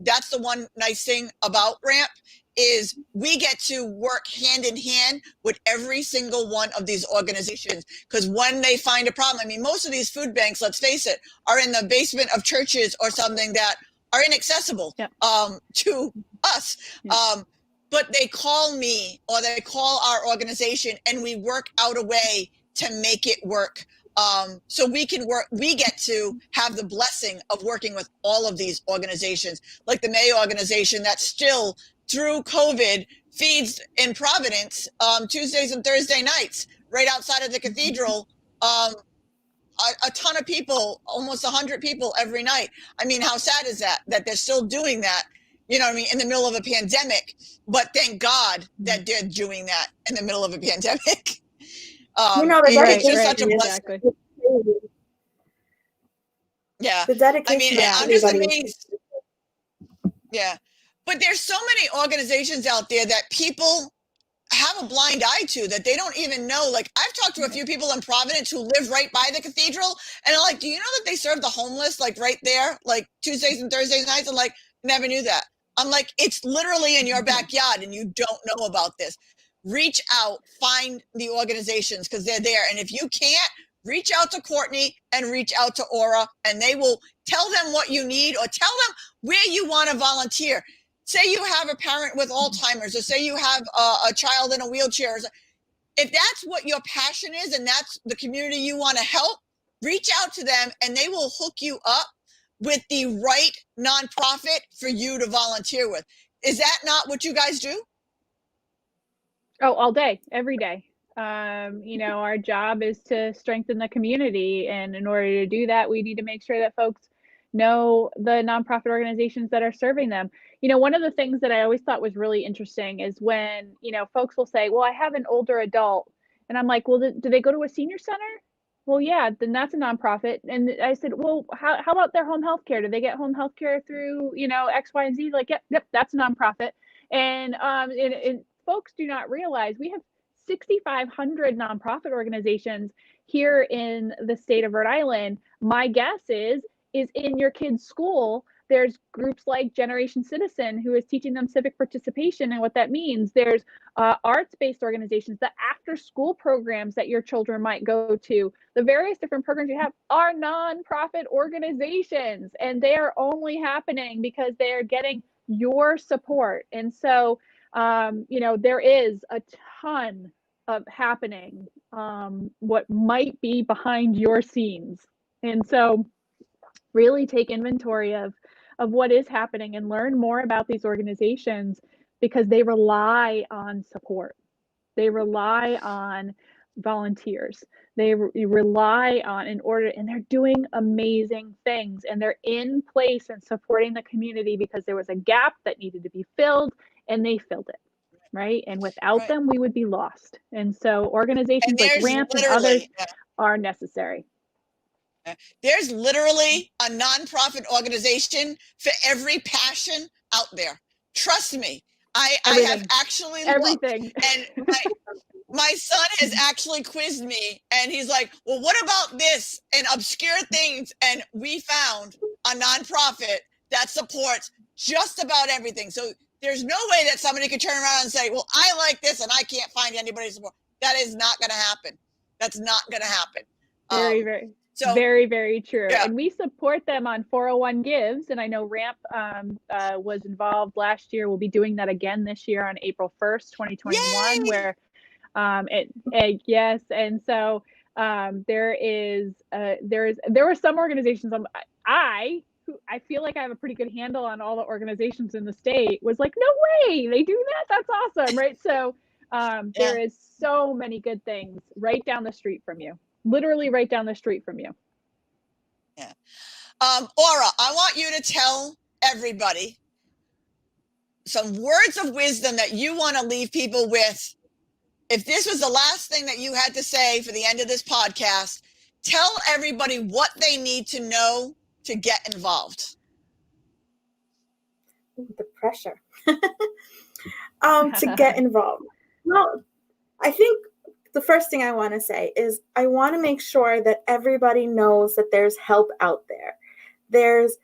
[SPEAKER 1] That's the one nice thing about RAMP is we get to work hand in hand with every single one of these organizations, because when they find a problem, most of these food banks, let's face it, are in the basement of churches or something that are inaccessible to us. But they call me or they call our organization and we work out a way to make it work. So we get to have the blessing of working with all of these organizations, like the May organization that still through COVID feeds in Providence Tuesdays and Thursday nights right outside of the cathedral. A ton of people, almost 100 people every night. How sad is that they're still doing that, in the middle of a pandemic, but thank God that they're doing that in the middle of a pandemic. It's just such a blessing.
[SPEAKER 3] Exactly.
[SPEAKER 1] Yeah.
[SPEAKER 3] The dedication.
[SPEAKER 1] I'm just amazed. Yeah. But there's so many organizations out there that people have a blind eye to that they don't even know. Like I've talked to a few people in Providence who live right by the cathedral and I'm like, do you know that they serve the homeless like right there, like Tuesdays and Thursdays nights? I'm like, never knew that. I'm like, it's literally in your backyard and you don't know about this. Reach out, find the organizations because they're there. And if you can't, reach out to Cortney and reach out to Aura, and they will tell them what you need or tell them where you want to volunteer. Say you have a parent with Alzheimer's, or say you have a child in a wheelchair. If that's what your passion is and that's the community you want to help, reach out to them and they will hook you up with the right nonprofit for you to volunteer with. Is that not what you guys do?
[SPEAKER 2] Oh, all day, every day. Our job is to strengthen the community. And in order to do that, we need to make sure that folks know the nonprofit organizations that are serving them. One of the things that I always thought was really interesting is when, folks will say, well, I have an older adult. And I'm like, well, do they go to a senior center? Well, yeah, then that's a nonprofit. And I said, well, how about their home health care? Do they get home health care through, X, Y, and Z? Like, yep, that's a nonprofit. And folks do not realize we have 6,500 nonprofit organizations here in the state of Rhode Island. My guess is in your kid's school, there's groups like Generation Citizen, who is teaching them civic participation and what that means. There's arts-based organizations, the after-school programs that your children might go to. The various different programs you have are nonprofit organizations, and they are only happening because they are getting your support. And so, there is a ton of happening, what might be behind your scenes. And so really take inventory of what is happening and learn more about these organizations, because they rely on support. They rely on volunteers. They rely on and they're doing amazing things, and they're in place and supporting the community because there was a gap that needed to be filled, and they filled it. Right. And without them, we would be lost. And so organizations like RAMP and others are necessary.
[SPEAKER 1] There's literally a nonprofit organization for every passion out there. Trust me. I have actually
[SPEAKER 2] everything.
[SPEAKER 1] Looked, and my son has actually quizzed me, and he's like, well, what about this and obscure things? And we found a nonprofit that supports just about everything. So there's no way that somebody could turn around and say, well, I like this and I can't find anybody to support. That is not going to happen. That's not going to happen.
[SPEAKER 2] Very, very true.
[SPEAKER 1] Yeah.
[SPEAKER 2] And we support them on 401 Gives. And I know RAMP was involved last year. We'll be doing that again this year on April 1st, 2021,
[SPEAKER 1] Yay!
[SPEAKER 2] where yes. And so there were some organizations I feel like I have a pretty good handle on all the organizations in the state, was like, no way, they do that? That's awesome, right? So there is so many good things right down the street from you, literally right down the street from you.
[SPEAKER 1] Yeah. Aura, I want you to tell everybody some words of wisdom that you want to leave people with. If this was the last thing that you had to say for the end of this podcast, tell everybody what they need to know to get involved.
[SPEAKER 3] The pressure to get involved. Well, I think the first thing I want to say is I want to make sure that everybody knows that there's help out there. There's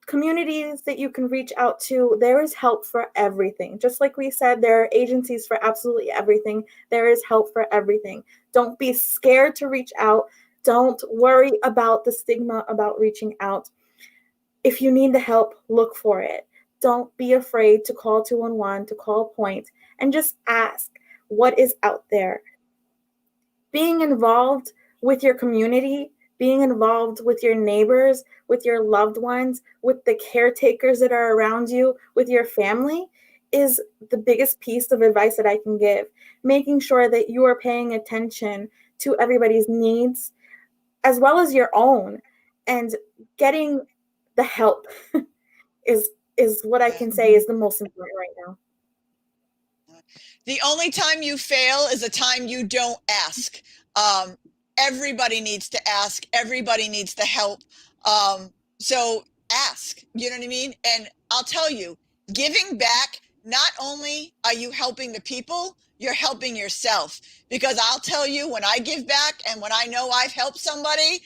[SPEAKER 3] communities that you can reach out to. There is help for everything. Just like we said, there are agencies for absolutely everything. There is help for everything. Don't be scared to reach out. Don't worry about the stigma about reaching out. If you need the help, look for it. Don't be afraid to call 211, to call Point, and just ask what is out there. Being involved with your community, being involved with your neighbors, with your loved ones, with the caretakers that are around you, with your family, is the biggest piece of advice that I can give. Making sure that you are paying attention to everybody's needs, as well as your own, and getting the help is what I can say is the most important right now.
[SPEAKER 1] The only time you fail is the time you don't ask. Everybody needs to ask. Everybody needs the help. So ask, you know what I mean? And I'll tell you, giving back, not only are you helping the people, you're helping yourself. Because I'll tell you, when I give back and when I know I've helped somebody,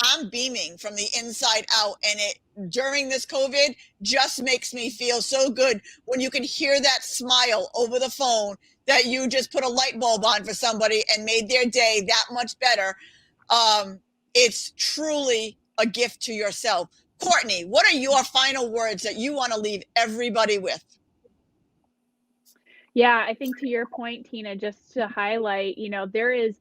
[SPEAKER 1] I'm beaming from the inside out. And it, during this COVID, just makes me feel so good when you can hear that smile over the phone that you just put a light bulb on for somebody and made their day that much better. It's truly a gift to yourself. Cortney, what are your final words that you want to leave everybody with?
[SPEAKER 2] Yeah, I think to your point, Tina, just to highlight, there is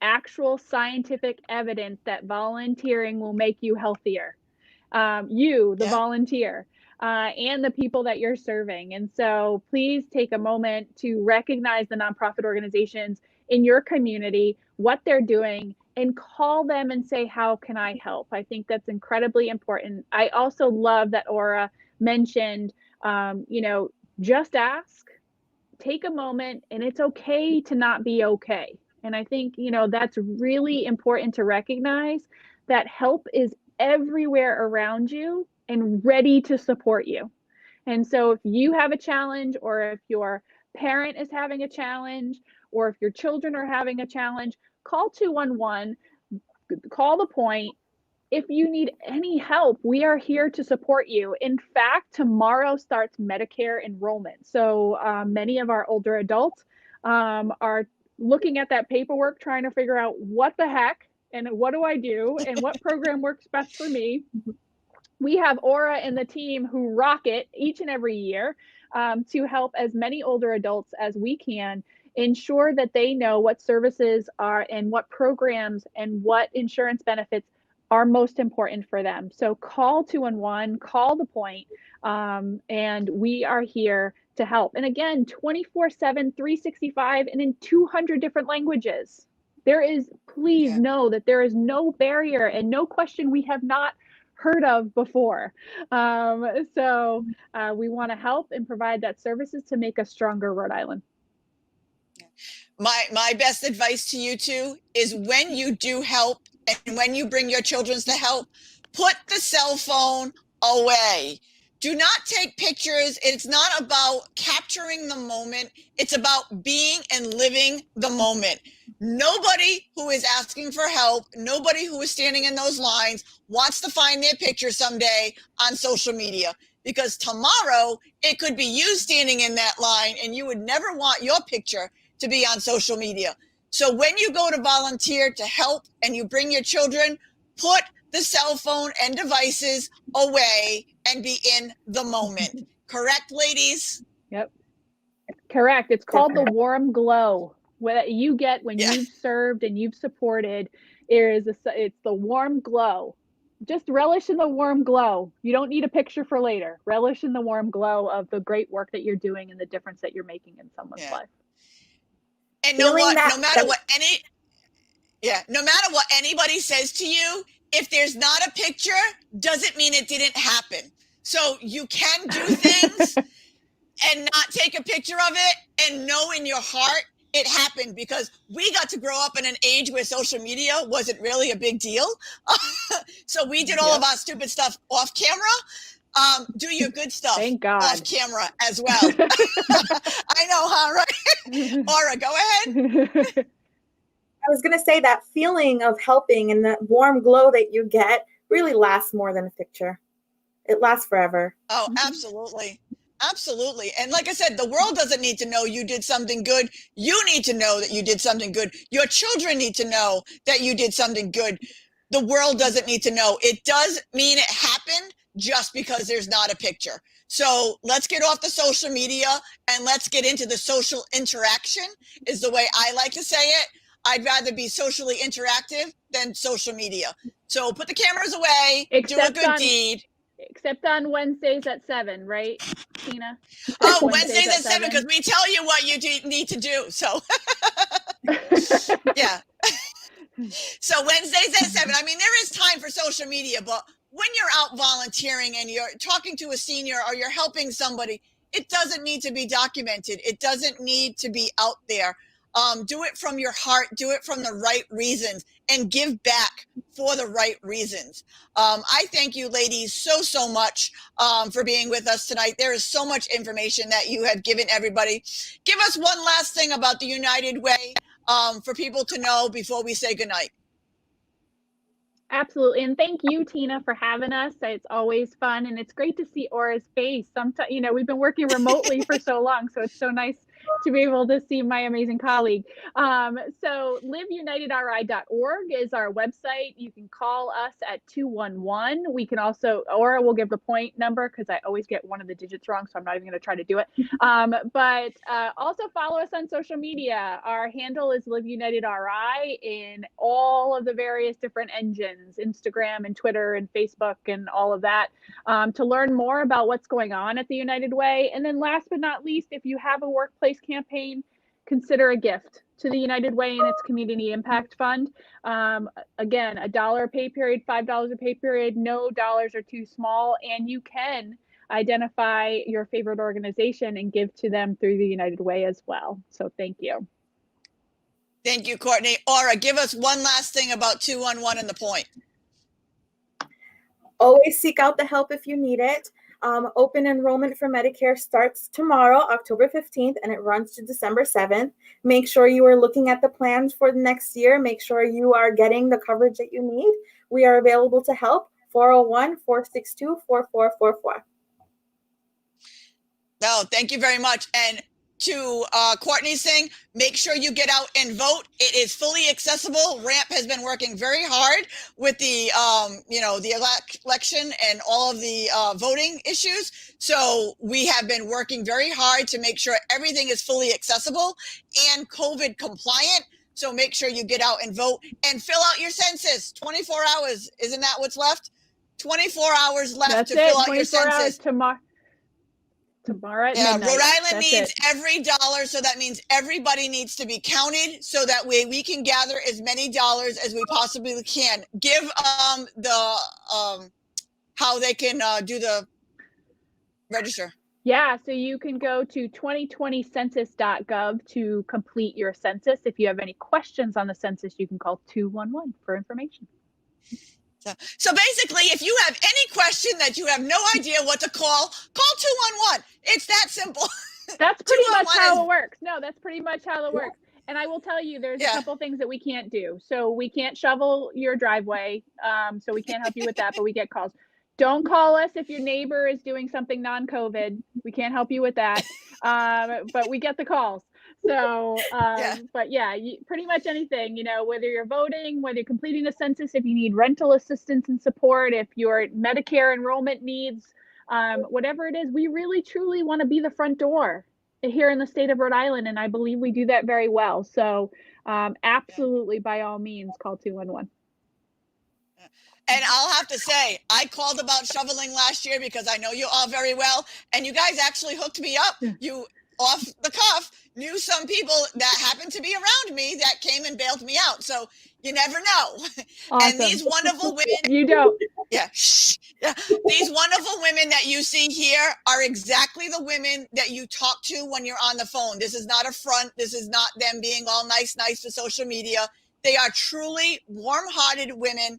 [SPEAKER 2] actual scientific evidence that volunteering will make you healthier. The volunteer, and the people that you're serving. And so please take a moment to recognize the nonprofit organizations in your community, what they're doing, and call them and say, how can I help? I think that's incredibly important. I also love that Aura mentioned, just ask, take a moment, and it's okay to not be okay. And I think, that's really important to recognize, that help is everywhere around you and ready to support you. And so if you have a challenge, or if your parent is having a challenge, or if your children are having a challenge, call 211, call the point. If you need any help, we are here to support you. In fact, tomorrow starts Medicare enrollment. So many of our older adults are looking at that paperwork, trying to figure out what the heck, and what do I do, and what program works best for me. We have Aura and the team who rock it each and every year to help as many older adults as we can ensure that they know what services are and what programs and what insurance benefits are most important for them. So call 211, call the point, and we are here to help. And again, 24/7, 365, and in 200 different languages. Please know that there is no barrier and no question we have not heard of before. So we want to help and provide that services to make us stronger, Rhode Island.
[SPEAKER 1] My best advice to you two is, when you do help and when you bring your children to help, put the cell phone away. Do not take pictures. It's not about capturing the moment. It's about being and living the moment. Nobody who is asking for help, nobody who is standing in those lines wants to find their picture someday on social media, because tomorrow it could be you standing in that line and you would never want your picture to be on social media. So when you go to volunteer to help and you bring your children, put the cell phone and devices away and be in the moment. Correct, ladies?
[SPEAKER 2] Yep. Correct. It's called the warm glow that you get when you've served and you've supported. It's the warm glow. Just relish in the warm glow. You don't need a picture for later. Relish in the warm glow of the great work that you're doing and the difference that you're making in someone's life.
[SPEAKER 1] And no matter what anybody says to you, if there's not a picture, doesn't mean it didn't happen. So you can do things and not take a picture of it and know in your heart it happened, because we got to grow up in an age where social media wasn't really a big deal. So we did all of our stupid stuff off camera. Do your good stuff off camera as well. I know, huh? Right? Aura, go ahead.
[SPEAKER 3] I was going to say that feeling of helping and that warm glow that you get really lasts more than a picture. It lasts forever.
[SPEAKER 1] Oh, absolutely. Absolutely. And like I said, the world doesn't need to know you did something good. You need to know that you did something good. Your children need to know that you did something good. The world doesn't need to know. It does mean it happened just because there's not a picture. So let's get off the social media and let's get into the social interaction, is the way I like to say it. I'd rather be socially interactive than social media. So put the cameras away, do a good deed.
[SPEAKER 2] Except on Wednesdays at 7, right, Tina?
[SPEAKER 1] Oh, Wednesdays at 7, because we tell you what you need to do. So, yeah. So Wednesdays at 7. I mean, there is time for social media, but when you're out volunteering and you're talking to a senior or you're helping somebody, it doesn't need to be documented. It doesn't need to be out there. Do it from your heart, do it from the right reasons, and give back for the right reasons. I thank you ladies so much for being with us tonight. There is so much information that you have given everybody. Give us one last thing about the United Way for people to know before we say goodnight.
[SPEAKER 2] Absolutely. And thank you, Tina, for having us. It's always fun. And it's great to see Aura's face. Sometimes, we've been working remotely for so long. So it's so nice to be able to see my amazing colleague. So liveunitedri.org is our website. You can call us at 211. We can also, or we'll give the point number because I always get one of the digits wrong, so I'm not even going to try to do it. But also follow us on social media. Our handle is liveunitedri in all of the various different engines, Instagram and Twitter and Facebook and all of that, to learn more about what's going on at the United Way. And then last but not least, if you have a workplace campaign, consider a gift to the United Way and its Community Impact Fund. Again, $1 a pay period, $5 a pay period, no dollars are too small, and you can identify your favorite organization and give to them through the United Way as well. So thank you.
[SPEAKER 1] Thank you, Courtney. Aura, give us one last thing about 211 and the point.
[SPEAKER 3] Always seek out the help if you need it. Open enrollment for Medicare starts tomorrow, October 15th, and it runs to December 7th. Make sure you are looking at the plans for the next year. Make sure you are getting the coverage that you need. We are available to help, 401-462-4444.
[SPEAKER 1] No, thank you very much. And to Courtney's thing, make sure you get out and vote. It is fully accessible. RAMP has been working very hard with the, the election and all of the voting issues. So we have been working very hard to make sure everything is fully accessible and COVID compliant. So make sure you get out and vote and fill out your census. 24 hours. Isn't that what's left? 24 hours left. That's to fill out your census.
[SPEAKER 2] Tomorrow at
[SPEAKER 1] midnight. Rhode Island
[SPEAKER 2] That's
[SPEAKER 1] needs
[SPEAKER 2] it.
[SPEAKER 1] every dollar, so that means everybody needs to be counted, so that way we can gather as many dollars as we possibly can. Give how they can do the register.
[SPEAKER 2] Yeah, so you can go to 2020census.gov to complete your census. If you have any questions on the census, you can call 211 for information.
[SPEAKER 1] So basically, if you have any question that you have no idea what to call 211. It's that simple.
[SPEAKER 2] That's pretty much how it works. No, that's pretty much how it works. And I will tell you, there's a couple things that we can't do. So we can't shovel your driveway. So we can't help you with that, but we get calls. Don't call us if your neighbor is doing something non-COVID. We can't help you with that. But we get the calls. So, but yeah, pretty much anything, whether you're voting, whether you're completing a census, if you need rental assistance and support, if your Medicare enrollment needs, whatever it is, we really truly want to be the front door here in the state of Rhode Island. And I believe we do that very well. So absolutely, by all means, call 211.
[SPEAKER 1] And I'll have to say, I called about shoveling last year because I know you all very well. And you guys actually hooked me up. You, off the cuff, knew some people that happened to be around me that came and bailed me out. So you never know.
[SPEAKER 2] Awesome.
[SPEAKER 1] And these wonderful women.
[SPEAKER 2] You don't.
[SPEAKER 1] Yeah. These wonderful women that you see here are exactly the women that you talk to when you're on the phone. This is not a front. This is not them being all nice for social media. They are truly warm-hearted women.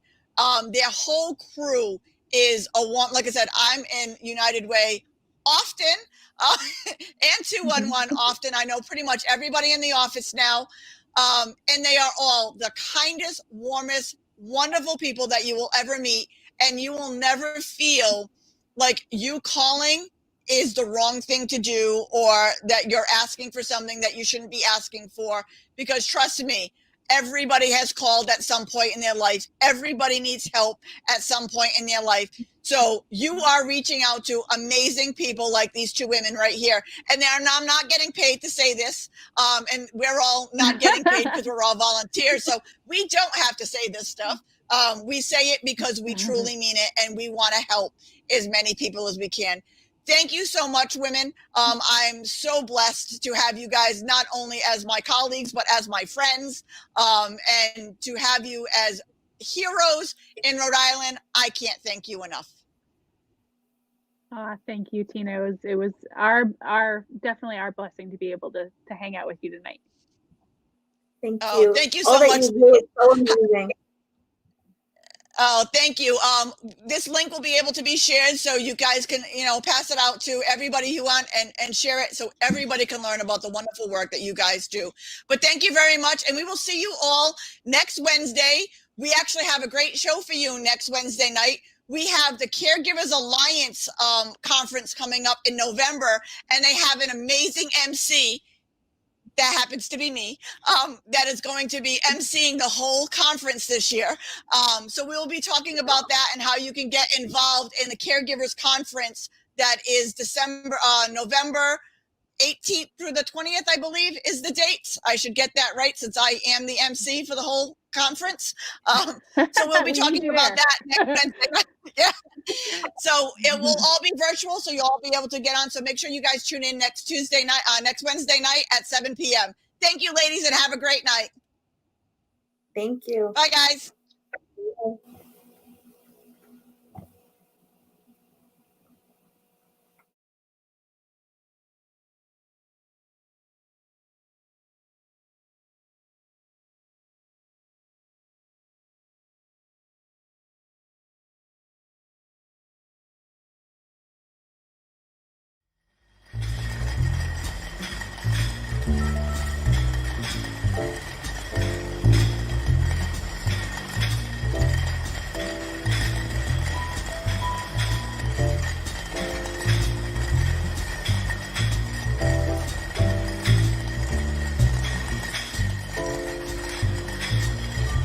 [SPEAKER 1] Their whole crew is like I said, I'm in United Way often, and 211 often. I know pretty much everybody in the office now. And they are all the kindest, warmest, wonderful people that you will ever meet. And you will never feel like you calling is the wrong thing to do, or that you're asking for something that you shouldn't be asking for. Because trust me, everybody has called at some point in their life. Everybody needs help at some point in their life. So you are reaching out to amazing people like these two women right here. And I'm not getting paid to say this. And we're all not getting paid because we're all volunteers. So we don't have to say this stuff. We say it because we truly mean it, and we want to help as many people as we can. Thank you so much, women. I'm so blessed to have you guys not only as my colleagues, but as my friends, and to have you as heroes in Rhode Island. I can't thank you enough.
[SPEAKER 2] Thank you, Tina. It was our definitely our blessing to be able to hang out with you tonight.
[SPEAKER 3] Thank you.
[SPEAKER 1] Thank you so much.
[SPEAKER 3] You do is so amazing.
[SPEAKER 1] Oh, thank you. This link will be able to be shared, so you guys can, pass it out to everybody you want and share it so everybody can learn about the wonderful work that you guys do. But thank you very much. And we will see you all next Wednesday. We actually have a great show for you next Wednesday night. We have the Caregivers Alliance conference coming up in November, and they have an amazing MC. that happens to be me, that is going to be emceeing the whole conference this year. So we'll be talking about that and how you can get involved in the Caregivers Conference that is November 18th through the 20th, I believe, is the date. I should get that right since I am the MC for the whole conference. So we'll be talking about that next Wednesday night. Yeah. So it will all be virtual, so you'll all be able to get on. So make sure you guys tune in next Wednesday night at 7 p.m. Thank you, ladies, and have a great night.
[SPEAKER 3] Thank you.
[SPEAKER 1] Bye, guys.